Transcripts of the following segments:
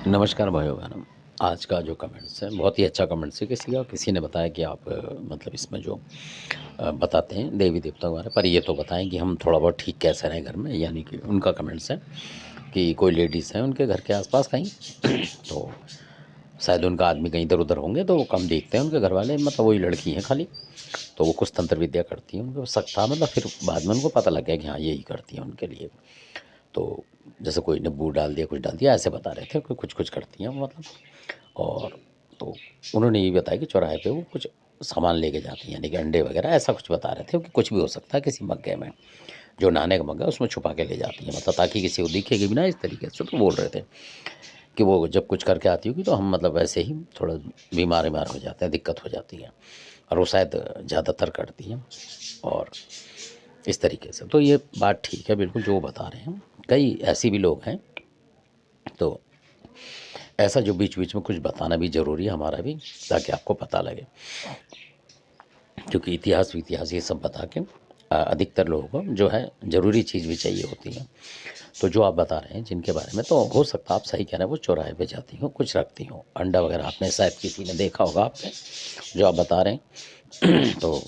नमस्कार भाइयों बहनों। आज का जो कमेंट्स है बहुत ही अच्छा कमेंट्स है किसी ने बताया कि आप मतलब इसमें जो बताते हैं देवी देवता के बारे में, पर ये तो बताएं कि हम थोड़ा बहुत ठीक कैसे रहें घर में। यानी कि उनका कमेंट्स है कि कोई लेडीज़ हैं उनके घर के आसपास कहीं तो शायद उनका आदमी कहीं इधर उधर होंगे तो वो कम देखते हैं उनके घर वाले, मतलब वही लड़की हैं खाली। तो वो कुछ तंत्र विद्या करती हैं, उनको शक था, मतलब फिर बाद में उनको पता लग गया कि हाँ यही करती हैं उनके लिए। तो जैसे कोई नींबू डाल दिया, कुछ डाल दिया, ऐसे बता रहे थे कि कुछ कुछ करती हैं वो, मतलब। और तो उन्होंने ये बताया कि चौराहे पे वो कुछ सामान लेके जाती हैं, यानी कि अंडे वगैरह ऐसा कुछ बता रहे थे कि कुछ भी हो सकता है किसी मग्गे में, जो नहाने का मग्गा है उसमें छुपा के ले जाती हैं, मतलब ताकि किसी को दिखेगी भी ना, इस तरीके से। तो बोल रहे थे कि वो जब कुछ करके आती होगी तो हम मतलब वैसे ही थोड़ा बीमार बीमार हो जाते हैं, दिक्कत हो जाती है, और वो शायद ज़्यादातर करती हैं। और इस तरीके से तो ये बात ठीक है बिल्कुल जो वो बता रहे हैं। कई ऐसे भी लोग हैं, तो ऐसा जो बीच बीच में कुछ बताना भी ज़रूरी है हमारा भी, ताकि आपको पता लगे। क्योंकि इतिहास ये सब बता के अधिकतर लोगों को जो है ज़रूरी चीज़ भी चाहिए होती है। तो जो आप बता रहे हैं जिनके बारे में, तो हो सकता है आप सही कह रहे हैं, वो चौराहे पे जाती हो, कुछ रखती हो अंडा वगैरह, आपने शायद किसी ने देखा होगा आपने जो आप बता रहे हैं। तो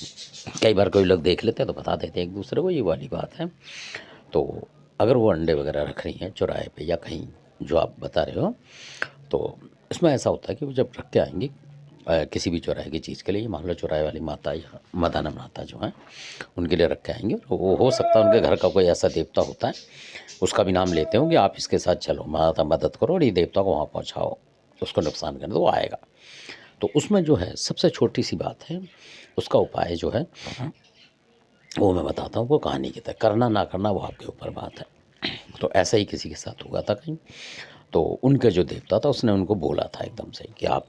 कई बार कोई लोग देख लेते हैं तो बता देते हैं एक दूसरे को, ये वाली बात है। तो अगर वो अंडे वगैरह रख रही हैं चौराहे पे या कहीं जो आप बता रहे हो, तो इसमें ऐसा होता है कि वो जब रख के आएंगी किसी भी चौराहे की चीज़ के लिए, मान लो चौराहे वाली माता या मदाना माता जो हैं उनके लिए रख के आएंगे, और वो हो सकता है उनके घर का कोई ऐसा देवता होता है, उसका भी नाम लेते हो कि आप इसके साथ चलो, माता मदद करो और ये देवता को वहाँ पहुँचाओ, उसको नुकसान करने, तो वो आएगा। तो उसमें जो है सबसे छोटी सी बात है, उसका उपाय जो है वो मैं बताता हूँ, वो कहानी की तरह, करना ना करना वो आपके ऊपर बात है। तो ऐसा ही किसी के साथ हुआ था कहीं, तो उनका जो देवता था उसने उनको बोला था एकदम से कि आप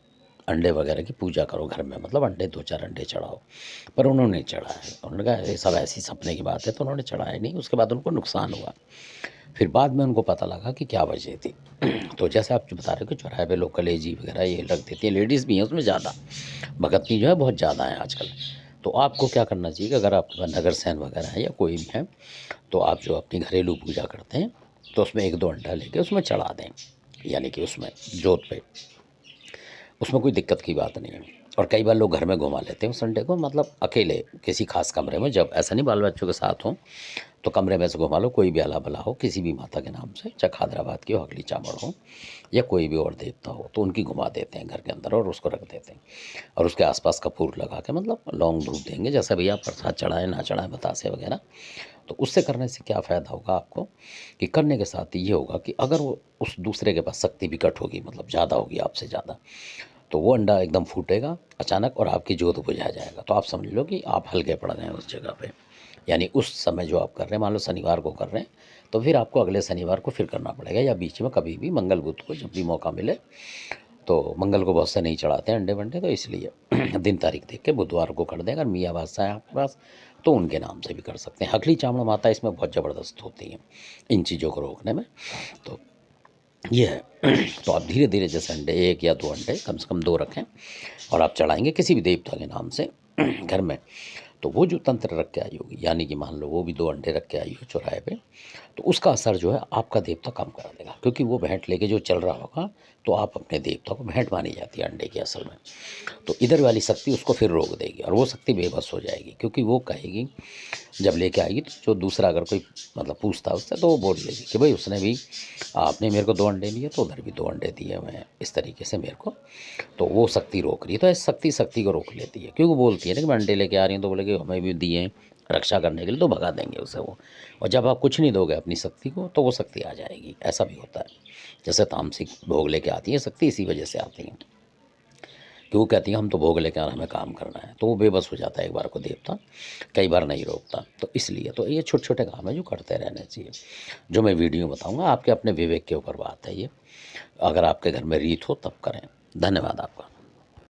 अंडे वगैरह की पूजा करो घर में, मतलब अंडे 2-4 अंडे चढ़ाओ। पर उन्होंने नहीं चढ़ाया, उन्होंने कहा ये सब ऐसी सपने की बात है, तो उन्होंने चढ़ाया नहीं। उसके बाद उनको नुकसान हुआ। फिर बाद में उनको पता लगा कि क्या वजह थी। तो जैसे आप जो बता रहे हो कि चौराहे पे लोग कलेजी वगैरह ये रख देती हैं, लेडीज़ भी हैं उसमें ज़्यादा, भगतनी जो है बहुत ज़्यादा है आजकल। तो आपको क्या करना चाहिए कि अगर आपके पास नगर सेन वगैरह है या कोई भी है, तो आप जो अपनी घरेलू पूजा करते हैं तो उसमें 1-2 अंडा लेके उसमें चढ़ा दें, यानी कि उसमें जोत पे, उसमें कोई दिक्कत की बात नहीं है। और कई बार लोग घर में घुमा लेते हैं उस अंडे को, मतलब अकेले किसी खास कमरे में, जब ऐसा नहीं बाल बच्चों के साथ हों तो कमरे में से घुमा लो, कोई भी अला बला हो किसी भी माता के नाम से, चाहे खादराबाद की हो, हकली चामड़ हो, या कोई भी और देवता हो, तो उनकी घुमा देते हैं घर के अंदर और उसको रख देते हैं। और उसके आसपास कपूर लगा के, मतलब लौंग धूप देंगे, जैसा भी आप प्रसाद चढ़ाएं ना चढ़ाएं, बतासे वगैरह। तो उससे करने से क्या फ़ायदा होगा आपको, कि करने के साथ ये होगा कि अगर वो उस दूसरे के पास शक्ति विकट होगी, मतलब ज़्यादा होगी आपसे ज़्यादा, तो वो अंडा एकदम फूटेगा अचानक और आपकी जोत बुझा जाएगा। तो आप समझ लो कि आप हल्के पड़ गए हैं उस जगह पे। यानी उस समय जो आप कर रहे हैं, मान लो शनिवार को कर रहे हैं, तो फिर आपको अगले शनिवार को फिर करना पड़ेगा, या बीच में कभी भी मंगल बुध को जब भी मौका मिले। तो मंगल को बहुत से नहीं चढ़ाते हैं अंडे वंडे, तो इसलिए दिन तारीख देख के बुधवार को कर दें। अगर मियाँ बादशाह है आपके पास तो उनके नाम से भी कर सकते हैं। हकली चावड़ माता इसमें बहुत ज़बरदस्त होती हैं इन चीज़ों को रोकने में। तो ये है। तो आप धीरे धीरे जैसे अंडे 1 या 2 अंडे, कम से कम 2 रखें, और आप चढ़ाएंगे किसी भी देवता के नाम से घर में। तो वो जो तंत्र रख के आई होगी, यानी कि मान लो वो भी 2 अंडे रख के आई हो चौराहे पे, तो उसका असर जो है आपका देवता कम कर देगा, क्योंकि वो भेंट लेके जो चल रहा होगा, तो आप अपने देवता को, भेंट मानी जाती है अंडे की असल में, तो इधर वाली शक्ति उसको फिर रोक देगी और वो शक्ति बेबस हो जाएगी। क्योंकि वो कहेगी, जब लेके आएगी तो जो दूसरा अगर कोई मतलब पूछता है उससे, तो वो बोल देगी कि भाई उसने भी, आपने मेरे को 2 अंडे दिए तो उधर भी 2 अंडे दिए हुए हैं, इस तरीके से मेरे को। तो वो शक्ति रोक रही है, तो ऐसी शक्ति को रोक लेती है, क्योंकि वो बोलती है ना कि मैं अंडे लेके आ रही हूँ, तो बोले कि हमें भी दिए हैं रक्षा करने के लिए, तो भगा देंगे उसे वो। और जब आप कुछ नहीं दोगे अपनी शक्ति को, तो वो शक्ति आ जाएगी। ऐसा भी होता है, जैसे तामसिक भोग लेके आती है शक्ति, इसी वजह से आती है कि वो कहती है हम तो भोग लेके आ रहे हैं, हमें काम करना है, तो वो बेबस हो जाता है एक बार को देवता, कई बार नहीं रोकता। तो इसलिए तो ये छोटे छोटे काम है जो करते रहने चाहिए, जो मैं वीडियो बताऊँगा। आपके अपने विवेक के ऊपर बात है ये, अगर आपके घर में रीत हो तब करें। धन्यवाद आपका।